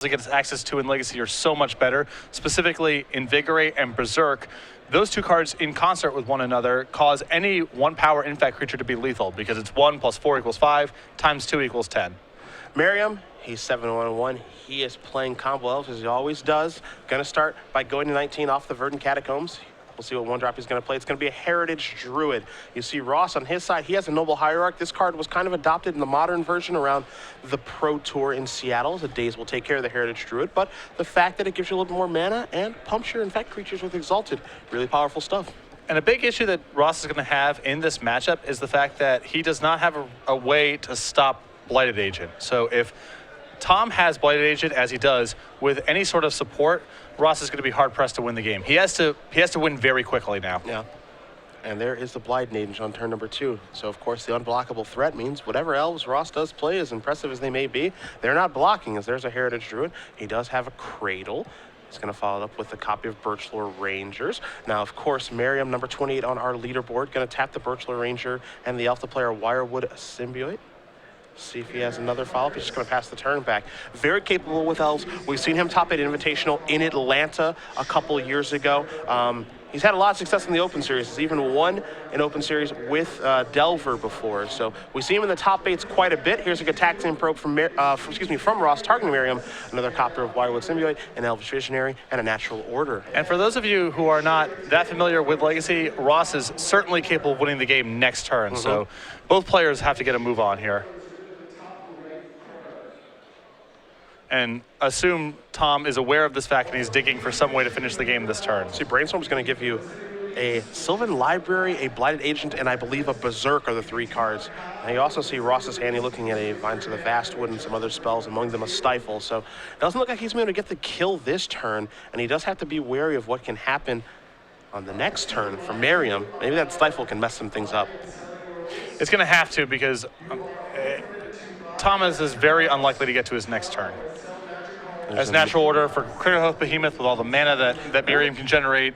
gets access to in Legacy are so much better, specifically Invigorate and Berserk. Those two cards in concert with one another cause any 1 power infect creature to be lethal because it's 1 + 4 = 5 times 2 = 10. Merriam, he's 7-1-1. He is playing combo elves as he always does. Going to start by going to 19 off the Verdant Catacombs. We'll see what 1-drop he's going to play. It's going to be a Heritage Druid. You see Ross on his side. He has a Noble Hierarch. This card was kind of adopted in the modern version around the Pro Tour in Seattle. The Days will take care of the Heritage Druid, but the fact that it gives you a little bit more mana and pumps your infect creatures with Exalted, really powerful stuff. And a big issue that Ross is going to have in this matchup is the fact that he does not have a way to stop Blighted Agent. So if Tom has Blighted Agent, as he does, with any sort of support, Ross is going to be hard-pressed to win the game. He has to win very quickly now. Yeah. And there is the Blighted Agent on turn number 2. So, of course, the unblockable threat means whatever elves Ross does play, as impressive as they may be, they're not blocking, as there's a Heritage Druid. He does have a Cradle. He's going to follow it up with a copy of Birchlore Rangers. Now, of course, Merriam, number 28 on our leaderboard, going to tap the Birchlore Ranger and the Alpha player Wirewood Symbiote. See if he has another follow-up. He's just going to pass the turn back. Very capable with elves. We've seen him top at Invitational in Atlanta a couple years ago. He's had a lot of success in the Open Series. He's even won an Open Series with Delver before. So we see him in the top 8s quite a bit. Here's a Gataxian Probe from Ross, targeting Merriam. Another copter of Wirewood Symbiote, an Elvish Visionary, and a Natural Order. And for those of you who are not that familiar with Legacy, Ross is certainly capable of winning the game next turn. So both players have to get a move on here. And assume Tom is aware of this fact and he's digging for some way to finish the game this turn. See, Brainstorm's going to give you a Sylvan Library, a Blighted Agent, and I believe a Berserk are the 3 cards. And you also see Ross's handy looking at a Vines of the Vastwood and some other spells, among them a Stifle. So it doesn't look like he's going to get the kill this turn, and he does have to be wary of what can happen on the next turn for Merriam. Maybe that Stifle can mess some things up. It's going to have to because Thomas is very unlikely to get to his next turn. As Natural Order for Craterhoof Behemoth with all the mana that Merriam can generate.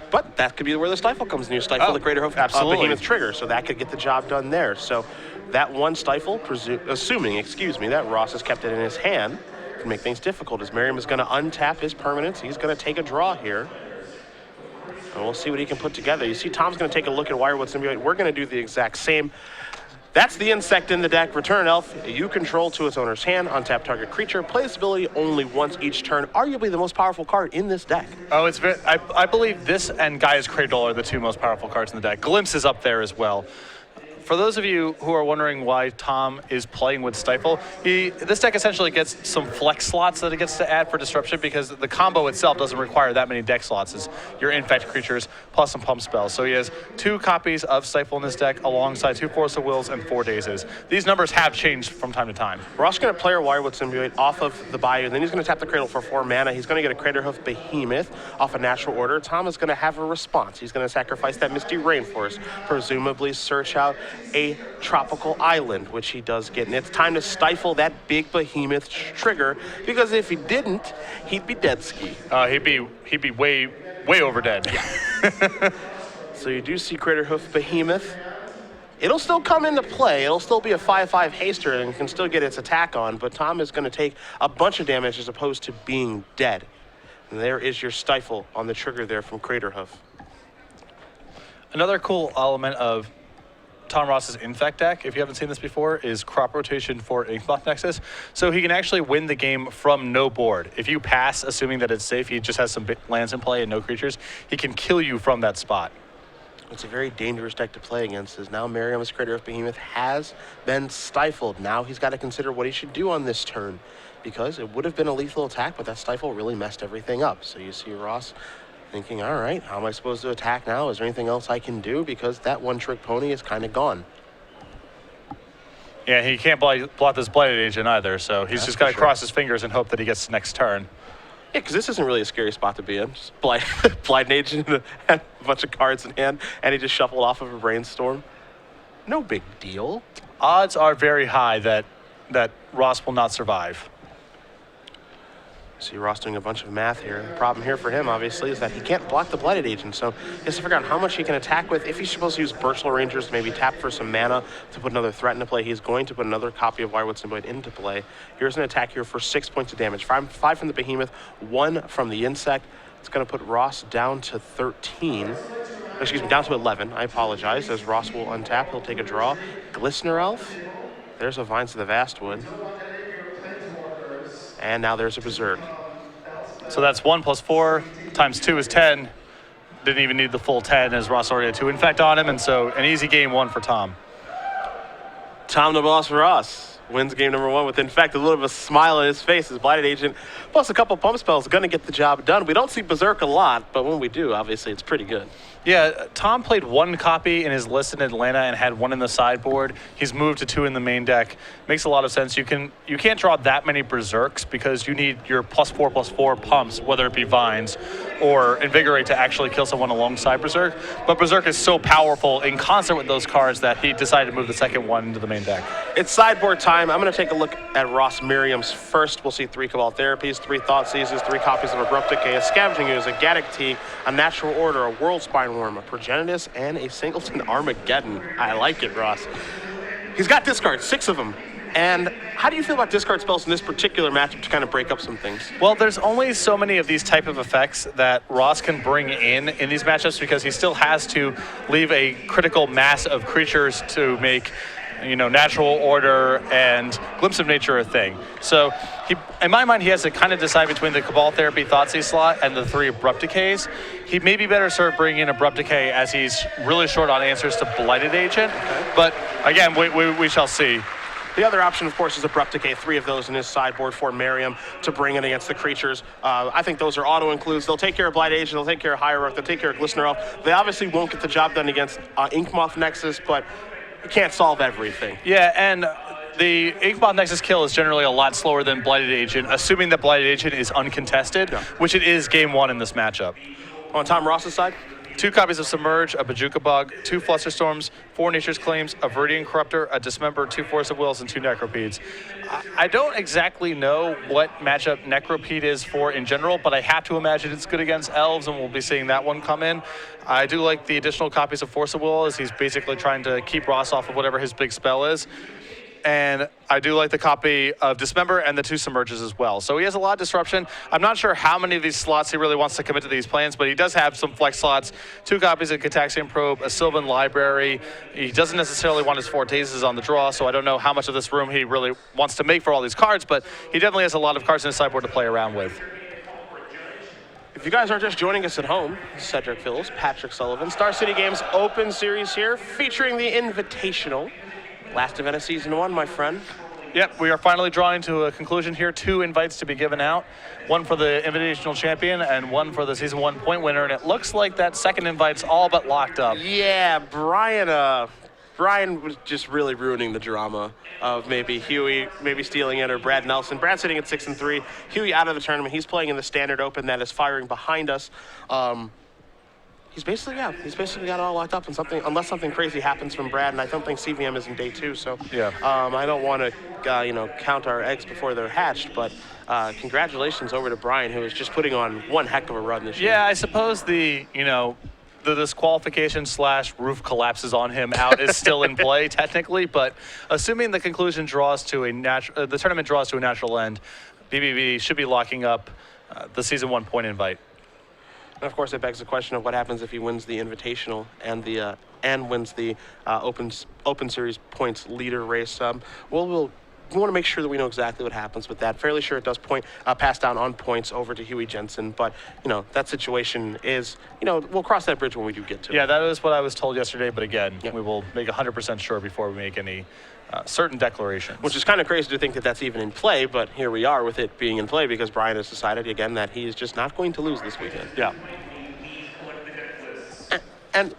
But that could be where the Stifle comes in. You stifle the Craterhoof Behemoth trigger, so that could get the job done there. So that one Stifle, assuming that Ross has kept it in his hand, can make things difficult as Merriam is going to untap his permanents. He's going to take a draw here. And we'll see what he can put together. You see Tom's going to take a look at Wirewood Symbiote. We're going to do the exact same. That's the insect in the deck. Return elf you control to its owner's hand. Untap target creature. Play this ability only once each turn. Arguably the most powerful card in this deck. Oh, it's very, I believe this and Gaia's Cradle are the 2 most powerful cards in the deck. Glimpse is up there as well. For those of you who are wondering why Tom is playing with Stifle, this deck essentially gets some flex slots that it gets to add for Disruption because the combo itself doesn't require that many deck slots as your infect creatures plus some pump spells. So he has 2 copies of Stifle in this deck alongside 2 Force of Wills and 4 Dazes. These numbers have changed from time to time. Ross going to play our Wirewood Symbiote off of the Bayou, then he's going to tap the Cradle for 4 mana. He's going to get a Craterhoof Behemoth off a Natural Order. Tom is going to have a response. He's going to sacrifice that Misty Rainforest, presumably search out a tropical island, which he does get. And it's time to stifle that big behemoth trigger, because if he didn't, he'd be dead ski. He'd be way over dead. Yeah. So you do see Craterhoof Behemoth. It'll still come into play. It'll still be a 5/5 haster and can still get its attack on, but Tom is going to take a bunch of damage as opposed to being dead. And there is your Stifle on the trigger there from Craterhoof. Another cool element of Tom Ross's Infect deck, if you haven't seen this before, is crop rotation for Inkmoth Nexus. So he can actually win the game from no board. If you pass, assuming that it's safe, he just has some lands in play and no creatures, he can kill you from that spot. It's a very dangerous deck to play against, as now Merriam's Craterhoof Behemoth has been stifled. Now he's got to consider what he should do on this turn, because it would have been a lethal attack, but that Stifle really messed everything up. So you see Ross thinking, all right, how am I supposed to attack now? Is there anything else I can do? Because that one-trick pony is kind of gone. Yeah, he can't blot this Blighted Agent either, so he's just got to cross his fingers and hope that he gets next turn. Yeah, because this isn't really a scary spot to be in. Just Blighted Agent and a bunch of cards in hand, and he just shuffled off of a Brainstorm. No big deal. Odds are very high that Ross will not survive. See Ross doing a bunch of math here. The problem here for him, obviously, is that he can't block the Blighted Agent, so he has to figure out how much he can attack with. If he's supposed to use Bursal Rangers to maybe tap for some mana to put another threat into play, he's going to put another copy of Wirewood Symbiote into play. Here's an attack here for 6 points of damage. Five from the Behemoth, 1 from the Insect. It's going to put Ross down to 13. Excuse me, down to 11. I apologize, as Ross will untap. He'll take a draw. Glistener Elf. There's a Vines of the Vastwood. And now there's a Berserk. So that's 1 + 4 times 2 is 10. Didn't even need the full 10 as Ross already had 2 Infect on him, and so an easy game 1 for Tom. Tom the Boss Ross wins game number 1 with, in fact, a little bit of a smile on his face. His Blighted Agent, plus a couple pump spells, going to get the job done. We don't see Berserk a lot, but when we do, obviously, it's pretty good. Yeah, Tom played 1 copy in his list in Atlanta and had 1 in the sideboard. He's moved to 2 in the main deck. Makes a lot of sense. You can't draw that many Berserks because you need your +4/+4 pumps, whether it be Vines or Invigorate, to actually kill someone alongside Berserk. But Berserk is so powerful in concert with those cards that he decided to move the second one into the main deck. It's sideboard time. I'm going to take a look at Ross Merriam's first. We'll see 3 Cabal Therapies, 3 Thought Seizes, 3 copies of Abrupt Decay, a Scavenging Ooze, a Gaddock Teeg, a Natural Order, a World Spine Worm, a Progenitus, and a Singleton Armageddon. I like it, Ross. He's got discards, 6 of them. And how do you feel about discard spells in this particular matchup to kind of break up some things? Well, there's only so many of these type of effects that Ross can bring in these matchups because he still has to leave a critical mass of creatures to make, Natural Order and Glimpse of Nature a thing. So in my mind, he has to kind of decide between the Cabal Therapy Thoughtseize slot and the 3 Abrupt Decays. He may be better served bringing in Abrupt Decay as he's really short on answers to Blighted Agent. Okay. But again, we shall see. The other option, of course, is Abrupt Decay, 3 of those in his sideboard for Merriam to bring in against the creatures. I think those are auto-includes. They'll take care of Blighted Agent, they'll take care of Hierarch, they'll take care of Glistener Elf. They obviously won't get the job done against Inkmoth Nexus, but you can't solve everything. Yeah, and the Inkmoth Nexus kill is generally a lot slower than Blighted Agent, assuming that Blighted Agent is uncontested, which it is game 1 in this matchup. On Tom Ross's side? 2 copies of Submerge, a Bajuka Bug, 2 Flusterstorms, 4 Nature's Claims, a Viridian Corruptor, a Dismember, 2 Force of Wills, and 2 Necropedes. I don't exactly know what matchup Necropede is for in general, but I have to imagine it's good against Elves, and we'll be seeing that one come in. I do like the additional copies of Force of Will, as he's basically trying to keep Ross off of whatever his big spell is. And I do like the copy of Dismember and the 2 Submerges as well. So he has a lot of disruption. I'm not sure how many of these slots he really wants to commit to these plans, but he does have some flex slots, 2 copies of Cataxian Probe, a Sylvan Library. He doesn't necessarily want his Fortezes on the draw, so I don't know how much of this room he really wants to make for all these cards, but he definitely has a lot of cards in his sideboard to play around with. If you guys are just joining us at home, Cedric Phillips, Patrick Sullivan, Star City Games Open Series here, featuring the Invitational. Last event of Season 1, my friend. Yep, we are finally drawing to a conclusion here. 2 invites to be given out. 1 for the Invitational Champion and 1 for the Season 1 point winner. And it looks like that second invite's all but locked up. Yeah, Brian was just really ruining the drama of maybe Huey stealing it or Brad Nelson. Brad sitting at 6-3. Huey out of the tournament. He's playing in the Standard Open that is firing behind us. He's basically got it all locked up, and unless something crazy happens from Brad, and I don't think CVM is in day 2, so yeah. I don't want to count our eggs before they're hatched, but congratulations over to Brian, who is just putting on one heck of a run this year. Yeah, I suppose the disqualification / roof collapses on him out is still in play technically, but assuming the conclusion draws to the tournament draws to a natural end, BBB should be locking up the Season 1 point invite. And of course, it begs the question of what happens if he wins the Invitational and wins the Open Series points leader race. We want to make sure that we know exactly what happens with that. Fairly sure it does pass down on points over to Huey Jensen, but that situation is, we'll cross that bridge when we do get to it. Yeah, that is what I was told yesterday, but again, we will make 100% sure before we make any certain declarations. Which is kind of crazy to think that that's even in play, but here we are with it being in play because Brian has decided again that he is just not going to lose this weekend. Yeah. And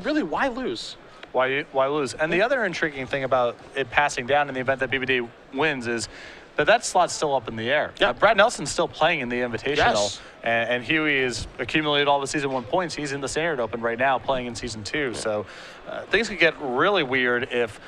really, why lose? Why lose? And the other intriguing thing about it passing down in the event that BBD wins is that slot's still up in the air. Yeah. Brad Nelson's still playing in the Invitational, yes. and Huey has accumulated all the Season 1 points. He's in the Standard Open right now, playing in Season 2. Yeah. So things could get really weird if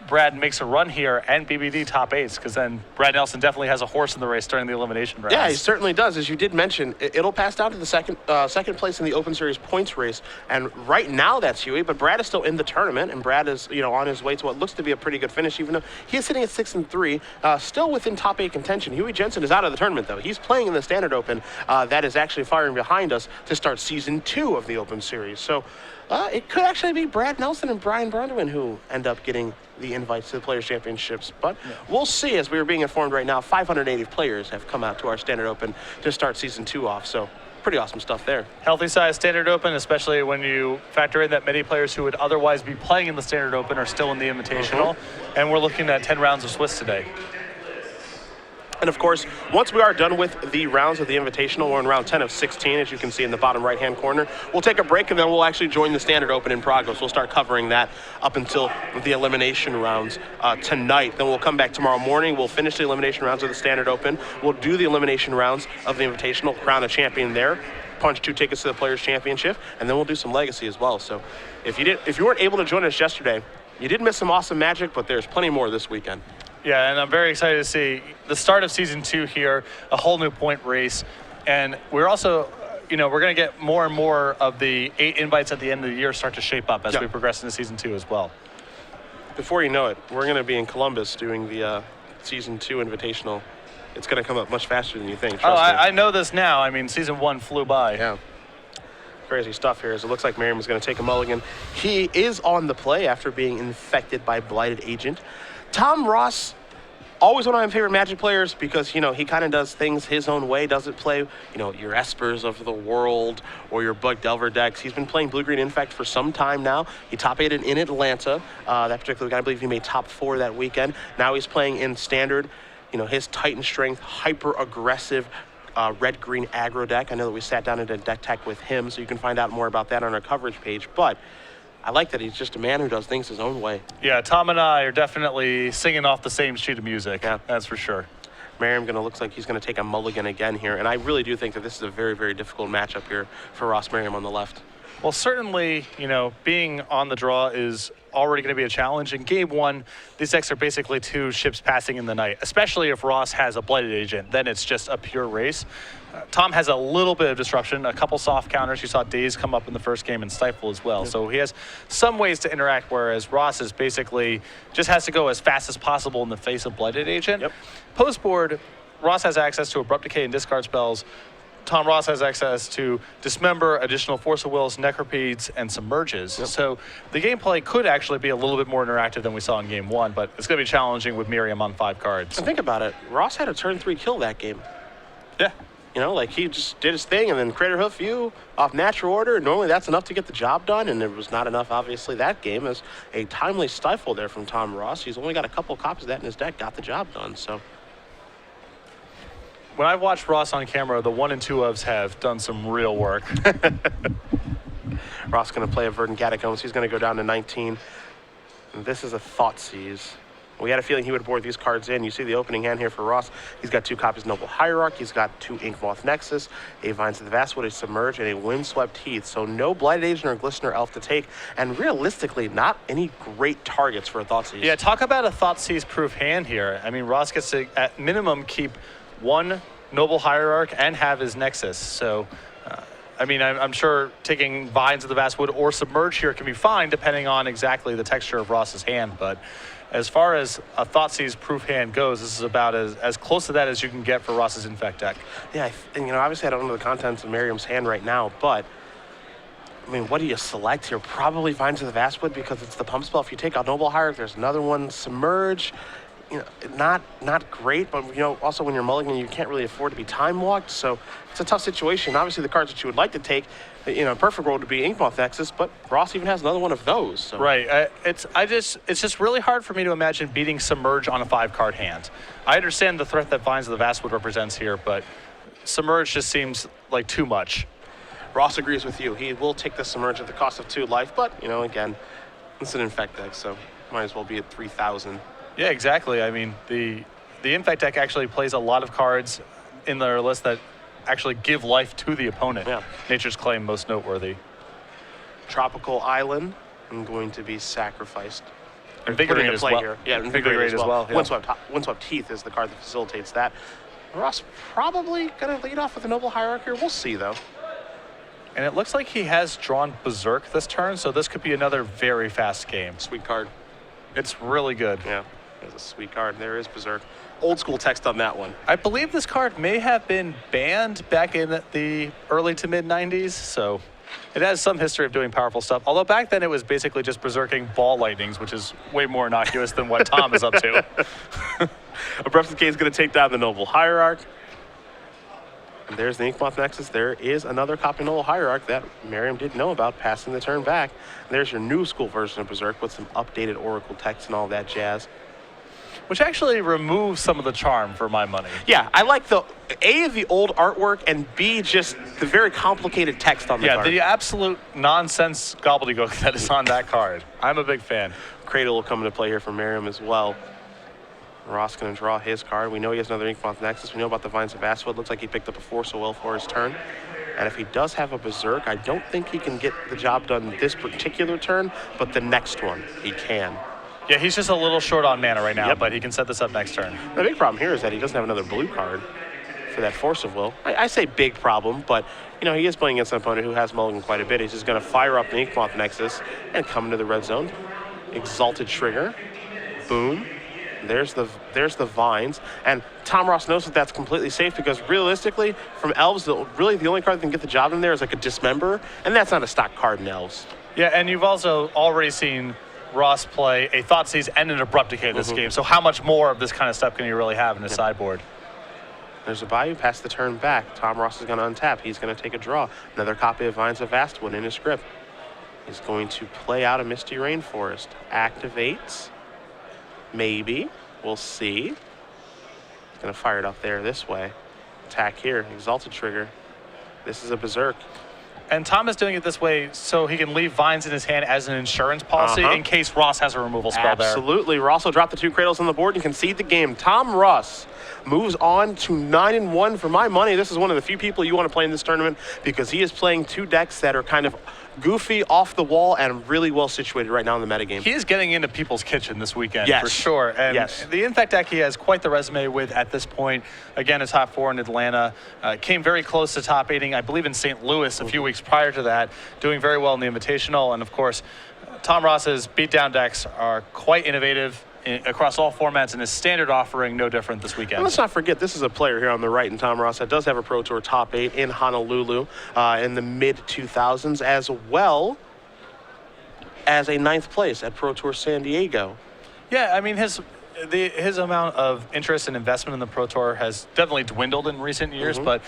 Brad makes a run here and BBD top 8s, because then Brad Nelson definitely has a horse in the race during the elimination rounds. Yeah, he certainly does. As you did mention, it'll pass down to the second place in the Open Series points race. And right now that's Huey, but Brad is still in the tournament, and Brad is on his way to what looks to be a pretty good finish, even though he is sitting at 6-3, still within top 8 contention. Huey Jensen is out of the tournament, though. He's playing in the Standard Open. That is actually firing behind us to start season 2 of the Open Series. So it could actually be Brad Nelson and Brian Brundwin who end up getting the invites to the Players' Championships. But we'll see. As we are being informed right now, 580 players have come out to our Standard Open to start season 2 off. So pretty awesome stuff there. Healthy size Standard Open, especially when you factor in that many players who would otherwise be playing in the Standard Open are still in the Invitational. And we're looking at 10 rounds of Swiss today. And of course, once we are done with the rounds of the Invitational, we're in round 10 of 16, as you can see in the bottom right-hand corner. We'll take a break, and then we'll actually join the Standard Open in progress. We'll start covering that up until the elimination rounds tonight. Then we'll come back tomorrow morning. We'll finish the elimination rounds of the Standard Open. We'll do the elimination rounds of the Invitational, crown a champion there, punch 2 tickets to the Players' Championship, and then we'll do some Legacy as well. So if you weren't able to join us yesterday, you did miss some awesome magic, but there's plenty more this weekend. Yeah, and I'm very excited to see the start of season 2 here, a whole new point race. And we're also, we're going to get more and more of the 8 invites at the end of the year start to shape up as we progress into season 2 as well. Before you know it, we're going to be in Columbus doing the season 2 Invitational. It's going to come up much faster than you think. Trust me. I know this now. I mean, season 1 flew by. Yeah. Crazy stuff here, as it looks like Merriam is going to take a mulligan. He is on the play after being infected by Blighted Agent. Tom Ross, always one of my favorite Magic players, because, he kind of does things his own way, doesn't play, your Espers of the world or your Bug Delver decks. He's been playing Blue-Green Infect for some time now. He top-8'd in Atlanta. That particular guy, I believe he made top 4 that weekend. Now he's playing in Standard. His Titan Strength, hyper-aggressive red-green aggro deck. I know that we sat down and did deck tech with him, so you can find out more about that on our coverage page. But I like that he's just a man who does things his own way. Yeah, Tom and I are definitely singing off the same sheet of music. Yeah, that's for sure. Merriam looks like he's going to take a mulligan again here, and I really do think that this is a very, very difficult matchup here for Ross Merriam on the left. Well, certainly, being on the draw is already going to be a challenge. In game 1, these decks are basically 2 ships passing in the night, especially if Ross has a Blighted Agent. Then it's just a pure race. Tom has a little bit of disruption, a couple soft counters. You saw Daze come up in the first game and Stifle as well. Yep. So he has some ways to interact, whereas Ross is basically just has to go as fast as possible in the face of Blighted Agent. Yep. Post board, Ross has access to Abrupt Decay and discard spells. Tom Ross has access to Dismember, additional Force of Wills, Necropedes, and Submerges. Yep. So the gameplay could actually be a little bit more interactive than we saw in game 1, but it's going to be challenging with Merriam on 5 cards. And think about it. Ross had a turn 3 kill that game. Yeah. He just did his thing, and then Crater Hoof you off natural order. Normally that's enough to get the job done, and it was not enough, obviously, that game. As a timely Stifle there from Tom Ross. He's only got a couple copies of that in his deck, got the job done, so. When I've watched Ross on camera, the 1 and 2 ofs have done some real work. Ross going to play a Verdant Catacombs. He's going to go down to 19. And this is a Thoughtseize. We had a feeling he would board these cards in. You see the opening hand here for Ross. He's got 2 copies of Noble Hierarch. He's got 2 Inkmoth Nexus, a Vines of the Vastwood, a Submerge, and a Windswept Heath. So no Blighted Agent or Glistener Elf to take. And realistically, not any great targets for a Thoughtseize. Yeah, talk about a Thoughtseize-proof hand here. I mean, Ross gets to, at minimum, keep 1 Noble Hierarch and have his Nexus. So, I'm sure taking Vines of the Vastwood or Submerge here can be fine, depending on exactly the texture of Ross's hand. But as far as a Thoughtseize-proof hand goes, this is about as close to that as you can get for Ross's Infect deck. Yeah, and obviously I don't know the contents of Merriam's hand right now, but what do you select here? Probably Vines of the Vastwood, because it's the pump spell. If you take out Noble Hierarch, there's another one, Submerge. Not great, but also when you're mulligan, you can't really afford to be time walked, so it's a tough situation. Obviously, the cards that you would like to take, perfect world would be Inkmoth Nexus, but Ross even has another one of those. So. Right. It's just really hard for me to imagine beating Submerge on a 5-card hand. I understand the threat that Vines of the Vastwood represents here, but Submerge just seems like too much. Ross agrees with you. He will take the Submerge at the cost of 2 life, but again, it's an Infect deck, so might as well be at 3,000. Yeah, exactly. The Infect deck actually plays a lot of cards in their list that actually give life to the opponent. Yeah. Nature's Claim, most noteworthy. Tropical Island, I'm going to be sacrificed. Invigorate as well. Here. Yeah, Invigorate as well. Yeah. Windswept Teeth is the card that facilitates that. Ross probably going to lead off with a Noble Hierarch here. We'll see, though. And it looks like he has drawn Berserk this turn, so this could be another very fast game. Sweet card. It's really good. Yeah, it's a sweet card. There is Berserk. Old school text on that one. I believe this card may have been banned back in the early to mid 90s, so it has some history of doing powerful stuff. Although back then it was basically just berserking ball lightnings, which is way more innocuous than what Tom is up to. Abrupt Decay is going to take down the Noble Hierarch. And there's the Inkmoth Nexus. There is another copy Noble Hierarch that Merriam didn't know about, passing the turn back. And there's your new school version of Berserk with some updated Oracle text and all that jazz. Which actually removes some of the charm for my money. Yeah, I like the A, the old artwork, and B, just the very complicated text on the card. Yeah, the absolute nonsense gobbledygook that is on that card. I'm a big fan. Cradle will come into play here for Merriam as well. Ross going to draw his card. We know he has another Inkmoth Nexus. We know about the Vines of Astwood. Looks like he picked up a Force of Will for his turn. And if he does have a Berserk, I don't think he can get the job done this particular turn, but the next one he can. Yeah, he's just a little short on mana right now, but he can set this up next turn. The big problem here is that he doesn't have another blue card for that Force of Will. I say big problem, but you know, he is playing against an opponent who has mulligan quite a bit. He's just going to fire up the Inkmoth Nexus and come into the red zone. Exalted Trigger. Boom. There's the Vines. And Tom Ross knows that that's completely safe because realistically, from Elves, really the only card that can get the job in there is like a Dismember, and that's not a stock card in Elves. Yeah, and you've also already seen Ross play a Thoughtseize and an Abrupt Decay this game, so how much more of this kind of stuff can you really have in his sideboard? There's a Bayou, pass the turn back. Tom Ross is going to untap. He's going to take a draw. Another copy of Vines of Astwood in his grip. He's going to play out a Misty Rainforest. Activates. Maybe. We'll see. He's going to fire it up there this way. Attack here. Exalted Trigger. This is a Berserk. And Tom is doing it this way so he can leave Vines in his hand as an insurance policy in case Ross has a removal spell there. Absolutely. Ross will drop the 2 Cradles on the board and concede the game. Tom Ross moves on to 9-1 for my money. This is one of the few people you want to play in this tournament because he is playing 2 decks that are kind of goofy, off the wall, and really well situated right now in the metagame. He is getting into people's kitchen this weekend, yes, for sure. And the Infect deck he has quite the resume with at this point. Again, a top 4 in Atlanta. Came very close to top 8, I believe, in St. Louis a few weeks prior to that. Doing very well in the Invitational. And, of course, Tom Ross's beatdown decks are quite innovative across all formats, and his standard offering no different this weekend. And let's not forget, this is a player here on the right in Tom Ross that does have a Pro Tour top 8 in Honolulu in the mid-2000s, as well as a 9th place at Pro Tour San Diego. Yeah, I mean, his amount of interest and investment in the Pro Tour has definitely dwindled in recent years, but